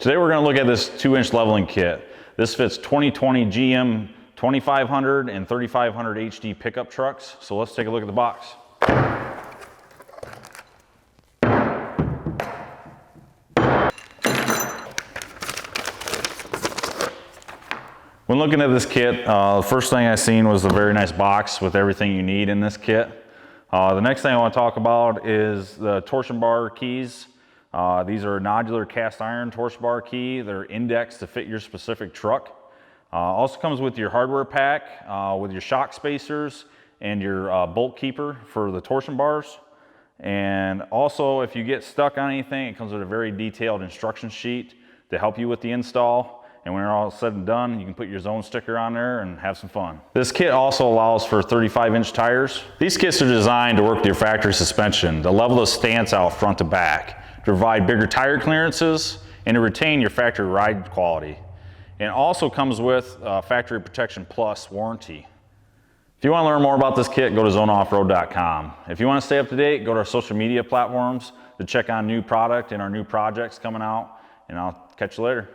Today we're going to look at this 2-inch leveling kit. This fits 2020 GM 2500 and 3500 HD pickup trucks. So let's take a look at the box. When looking at this kit, the first thing I seen was a very nice box with everything you need in this kit. The next thing I want to talk about is the torsion bar keys. These are a nodular cast iron torsion bar key. They're indexed to fit your specific truck. Also comes with your hardware pack with your shock spacers and your bolt keeper for the torsion bars. And also, if you get stuck on anything, it comes with a very detailed instruction sheet to help you with the install. And when you're all said and done, you can put your Zone sticker on there and have some fun. This kit also allows for 35-inch tires. These kits are designed to work with your factory suspension, to level the stance out front to back, to provide bigger tire clearances, and to retain your factory ride quality. And it also comes with Factory Protection Plus warranty. If you want to learn more about this kit, go to zoneoffroad.com. If you want to stay up to date, go to our social media platforms to check on new product and our new projects coming out. And I'll catch you later.